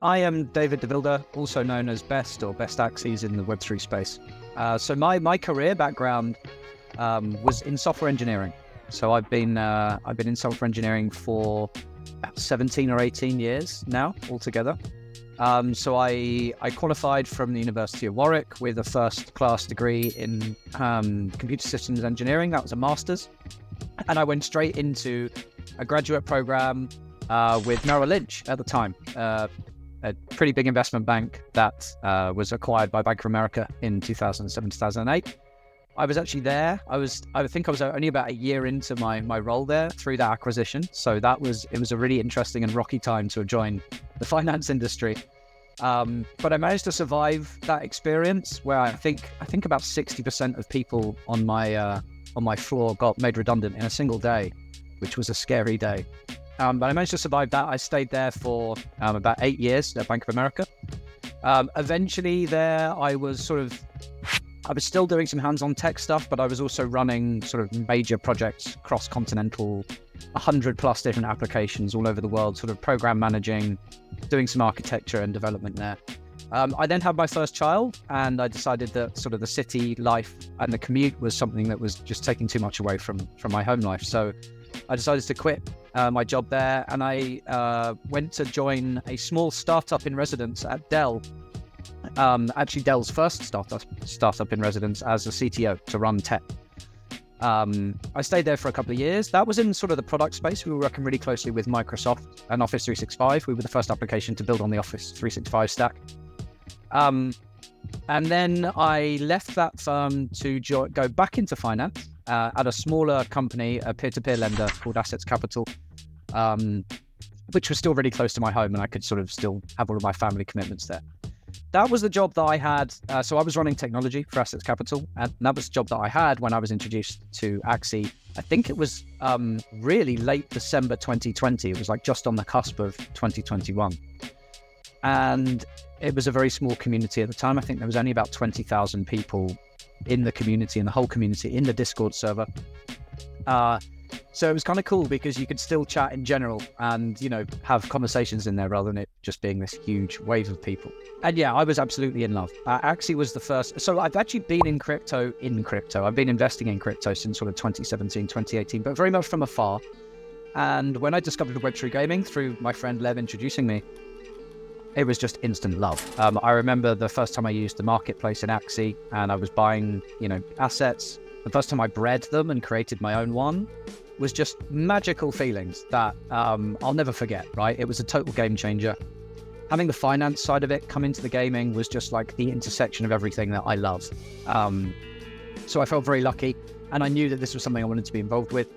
I am David DeVilder, also known as Best or Best Axes in the Web3 space. So my career background was in software engineering. So I've been in software engineering for about 17 or 18 years now altogether. So I qualified from the University of Warwick with a first class degree in computer systems engineering. That was a master's. And I went straight into a graduate program with Merrill Lynch at the time, a pretty big investment bank that was acquired by Bank of America in 2007, 2008. I was actually there. I think I was only about a year into my role there through that acquisition. So it was a really interesting and rocky time to have joined the finance industry. But I managed to survive that experience where I think about 60% of people on my floor got made redundant in a single day, which was a scary day. But I managed to survive that. I stayed there for about 8 years at Bank of America. Eventually there, I was still doing some hands-on tech stuff, but I was also running sort of major projects, cross-continental, 100 plus different applications all over the world, sort of program managing, doing some architecture and development there. I then had my first child, and I decided that sort of the city life and the commute was something that was just taking too much away from my home life. So I decided to quit my job there, and I went to join a small startup in residence at Dell. Actually, Dell's first startup in residence as a CTO to run tech. I stayed there for a couple of years. That was in sort of the product space. We were working really closely with Microsoft and Office 365. We were the first application to build on the Office 365 stack. And then I left that firm to go back into finance at a smaller company, a peer-to-peer lender called Assets Capital, which was still really close to my home, and I could sort of still have all of my family commitments there. That was the job that I had. So I was running technology for Assets Capital, and that was the job that I had when I was introduced to Axie. I think it was really late December 2020. It was like just on the cusp of 2021. And it was a very small community at the time. I think there was only about 20,000 people in the community, in the whole community, in the Discord server. So it was kind of cool because you could still chat in general and, have conversations in there rather than it just being this huge wave of people. And yeah, I was absolutely in love. Axie was the first. So I've actually been in crypto. I've been investing in crypto since sort of 2017, 2018, but very much from afar. And when I discovered Web3 gaming through my friend Lev introducing me, it was just instant love. I remember the first time I used the marketplace in Axie and I was buying, assets. The first time I bred them and created my own one was just magical feelings that I'll never forget, right? It was a total game changer. Having the finance side of it come into the gaming was just like the intersection of everything that I love. So I felt very lucky, and I knew that this was something I wanted to be involved with.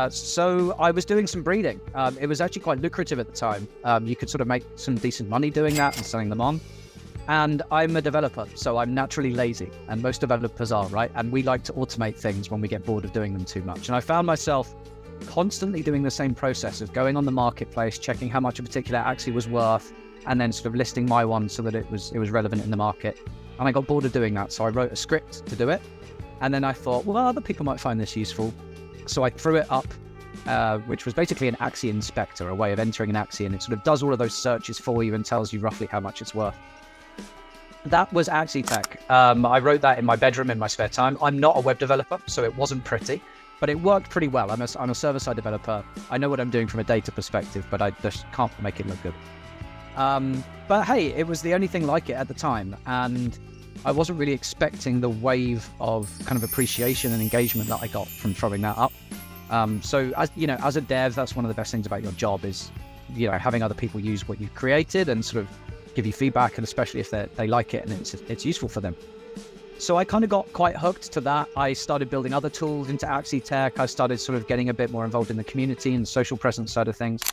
So I was doing some breeding. It was actually quite lucrative at the time. You could sort of make some decent money doing that and selling them on. And I'm a developer, so I'm naturally lazy, and most developers are, right? And we like to automate things when we get bored of doing them too much. And I found myself constantly doing the same process of going on the marketplace, checking how much a particular Axie was worth, and then sort of listing my one so that it was relevant in the market. And I got bored of doing that, so I wrote a script to do it. And then I thought, well, other people might find this useful. So I threw it up, which was basically an Axie inspector, a way of entering an Axie, and it sort of does all of those searches for you and tells you roughly how much it's worth. That was Axie Tech. I wrote that in my bedroom in my spare time. I'm not a web developer, so it wasn't pretty, but it worked pretty well. I'm a server-side developer. I know what I'm doing from a data perspective, but I just can't make it look good. But hey, it was the only thing like it at the time, and I wasn't really expecting the wave of kind of appreciation and engagement that I got from throwing that up. So as a dev, that's one of the best things about your job is, having other people use what you've created and sort of give you feedback, and especially if they like it and it's useful for them. So I kind of got quite hooked to that. I started building other tools into Axie Tech. I started sort of getting a bit more involved in the community and social presence side of things.